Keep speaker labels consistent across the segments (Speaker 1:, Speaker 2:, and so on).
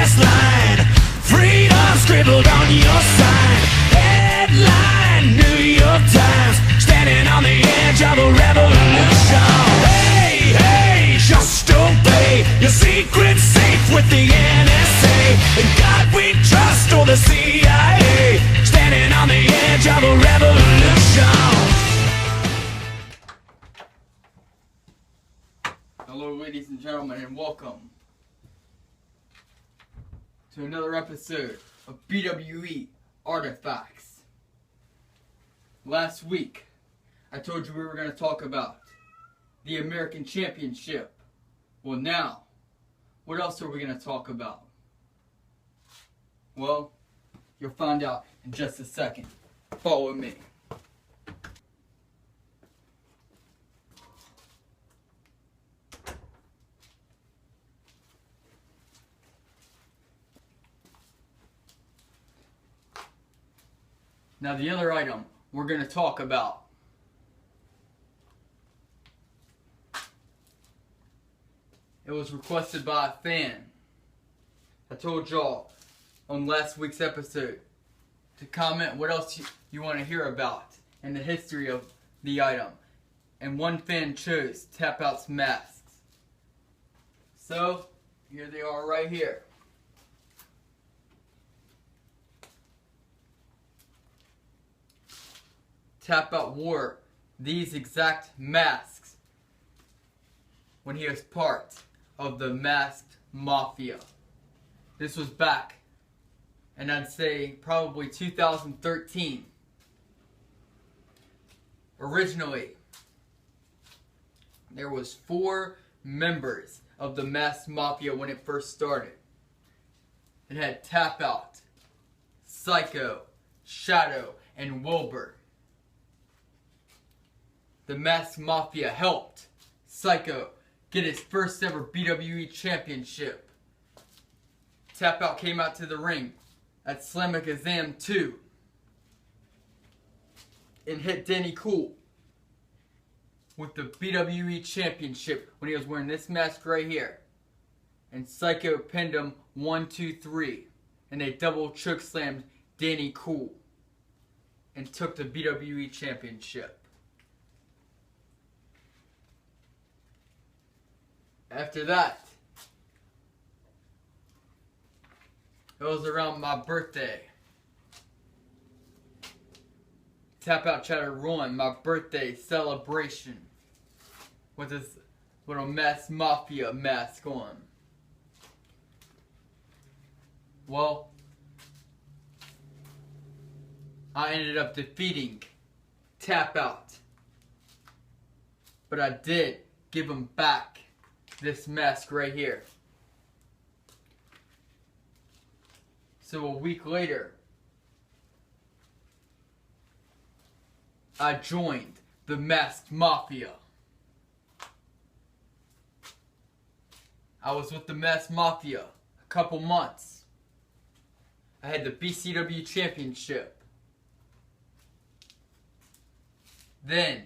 Speaker 1: last line. Freedom scribbled on your sign. Headline, New York Times, standing on the edge of a revolution. Hey, hey, just obey your secret's safe with the NSA. In God we trust, or the CIA, standing on the edge of a revolution.
Speaker 2: Hello, ladies and gentlemen, and welcome to another episode of BWE Artifacts. Last week, I told you we were going to talk about the American Championship. Well, now, what else are we going to talk about? Well, you'll find out in just a second. Follow me. Now, the other item we're going to talk about it was requested by a fan. I told y'all on last week's episode to comment what else you want to hear about and the history of the item. And one fan chose Tapout Masks. So, here they are right here. Tapout wore these exact masks when he was part of the Masked Mafia. This was back, and I'd say probably 2013. Originally, there was 4 members of the Masked Mafia when it first started. It had Tapout, Psycho, Shadow, and Wilbur. The Masked Mafia helped Psycho get his first ever BWE championship. Tapout came out to the ring at Slamikazam 2 and hit Danny Cool with the BWE championship when he was wearing this mask right here. And Psycho pinned him 1, 2, 3, and they double choke slammed Danny Cool and took the BWE championship. After that, it was around my birthday. Tapout tried to ruin my birthday celebration with his little Masked Mafia mask on. Well, I ended up defeating Tapout, but I did give him back this mask right here. So a week later, I joined the Masked Mafia. I was with the Masked Mafia a couple months. I had the BCW championship. Then,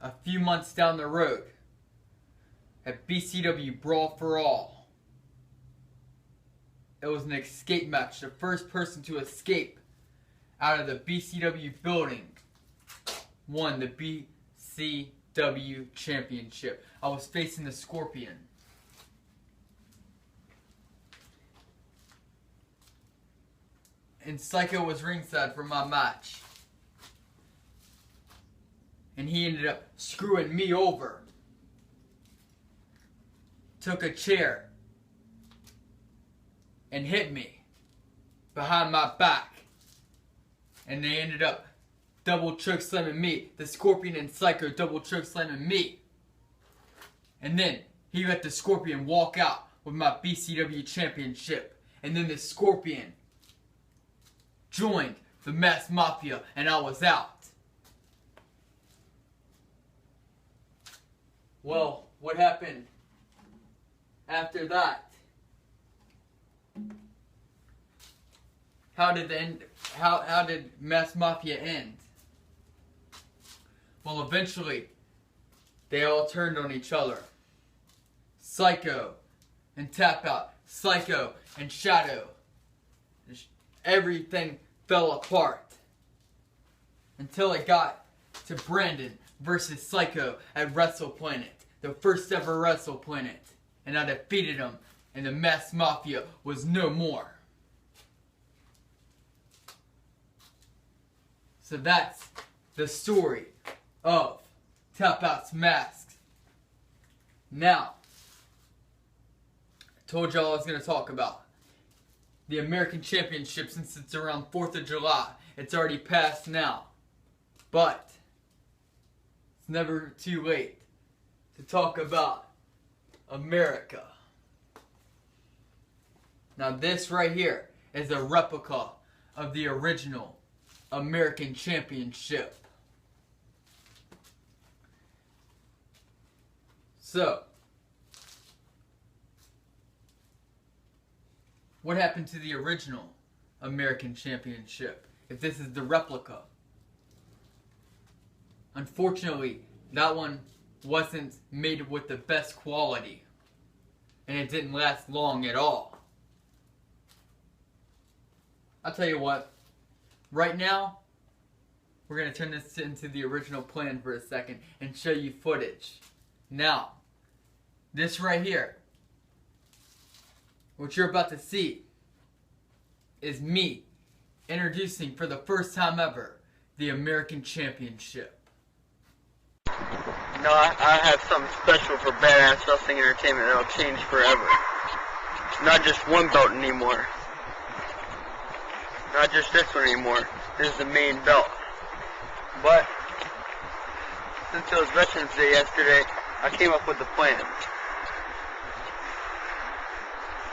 Speaker 2: a few months down the road, at BCW Brawl for All, it was an escape match. The first person to escape out of the BCW building won the BCW championship. I was facing the Scorpion. And Psycho was ringside for my match. And he ended up screwing me over. Took a chair and hit me behind my back. And they ended up double choke slamming me. The Scorpion and Psycho double choke slamming me. And then he let the Scorpion walk out with my BCW championship. And then the Scorpion joined the Masked Mafia and I was out. Well, what happened after that? How did Masked Mafia end? Well, eventually, they all turned on each other. Psycho and Tapout Psycho, and Shadow. Everything fell apart. Until it got to Brandon versus Psycho at WrestlePlanet. The first ever WrestlePlanet. And I defeated him. And the Mask Mafia was no more. So that's the story of Tapout Mask. Now, I told y'all I was going to talk about the American Championship since it's around 4th of July. It's already passed now. But it's never too late to talk about America. Now this right here is a replica of the original American Championship. So, what happened to the original American Championship if this is the replica? Unfortunately, that one wasn't made with the best quality. And it didn't last long at all. I'll tell you what. Right now, we're going to turn this into the original plan for a second and show you footage. Now, this right here, what you're about to see, is me introducing for the first time ever the American Championship.
Speaker 3: No, I have something special for Badass Wrestling Entertainment that'll change forever. Not just one belt anymore. Not just this one anymore. This is the main belt. But, since it was Veterans Day yesterday, I came up with a plan.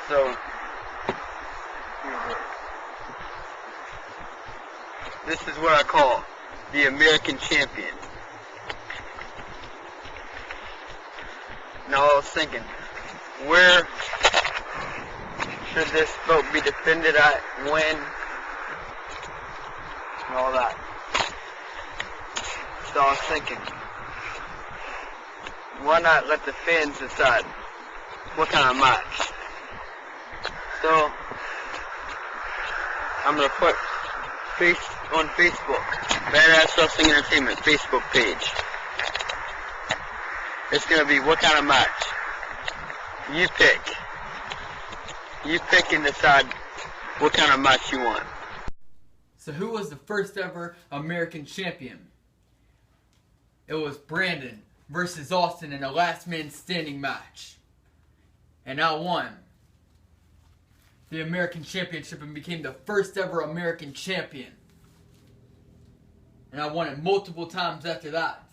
Speaker 3: So, this is what I call the American Champion. Now I was thinking, where should this belt be defended at, when, and all that. So I was thinking, why not let the fans decide what kind of match? So, I'm going to put on Facebook, Badass Wrestling Entertainment Facebook page. It's going to be what kind of match. You pick. You pick and decide what kind of match you want.
Speaker 2: So who was the first ever American champion? It was Brandon versus Austin in a last man standing match. And I won the American Championship and became the first ever American champion. And I won it multiple times after that.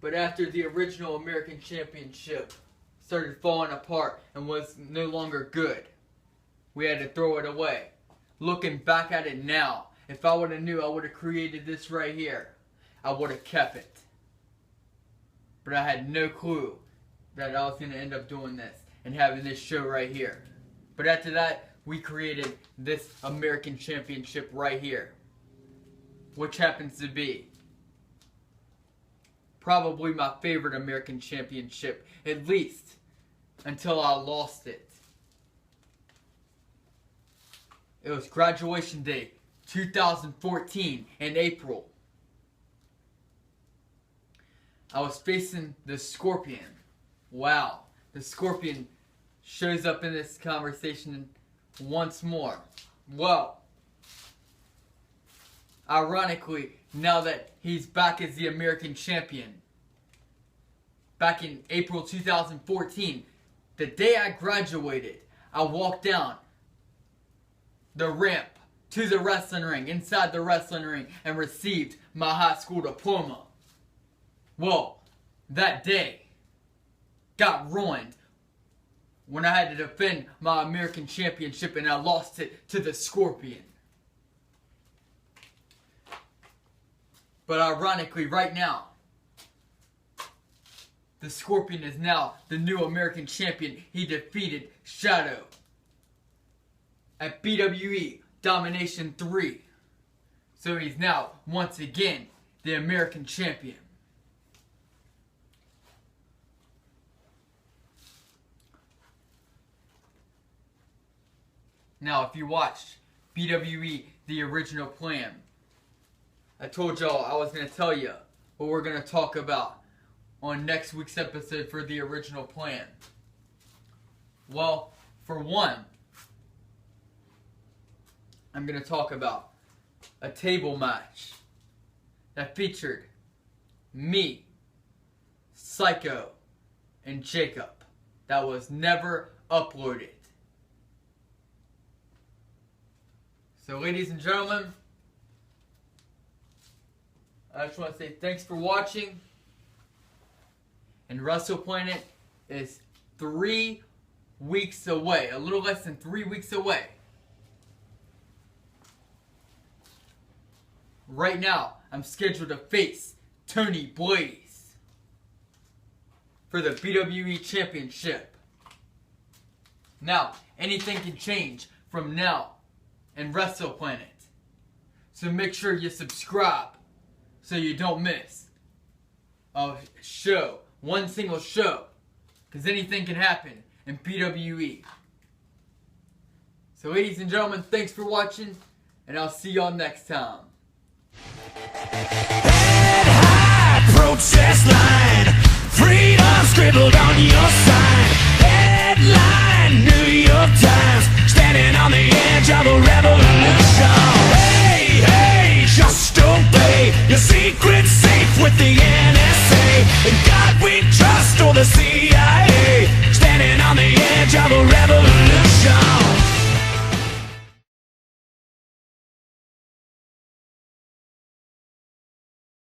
Speaker 2: But after the original American Championship started falling apart and was no longer good, we had to throw it away. Looking back at it now, if I would have knew I would have created this right here, I would have kept it. But I had no clue that I was going to end up doing this and having this show right here. But after that, we created this American Championship right here, which happens to be probably my favorite American Championship, at least until I lost it. It was graduation day 2014 in April. I was facing the Scorpion. Wow, the Scorpion shows up in this conversation once more. Well, ironically, now that he's back as the American champion, back in April 2014, the day I graduated, I walked down the ramp to the wrestling ring, inside the wrestling ring, and received my high school diploma. Well, that day got ruined when I had to defend my American Championship and I lost it to the Scorpion. But ironically, right now, the Scorpion is now the new American Champion. He defeated Shadow at BWE Domination 3. So he's now, once again, the American Champion. Now, if you watched BWE, the original plan, I told y'all I was going to tell you what we're going to talk about on next week's episode for the original plan. Well, for one, I'm going to talk about a table match that featured me, Psycho, and Jacob that was never uploaded. So, ladies and gentlemen, I just want to say thanks for watching. And WrestlePlanet is 3 weeks away, a little less than 3 weeks away. Right now, I'm scheduled to face Tony Blaze for the BWE Championship. Now, anything can change from now in WrestlePlanet. So make sure you subscribe so you don't miss a show, one single show, because anything can happen in BWE. So ladies and gentlemen, thanks for watching, and I'll see y'all next time.
Speaker 1: Head high, protest line, freedom scribbled on your sign. Headline, New York Times, standing on the edge of a revolution. Hey, hey, just obey your secret safe with the NSA. In God we trust, or the CIA.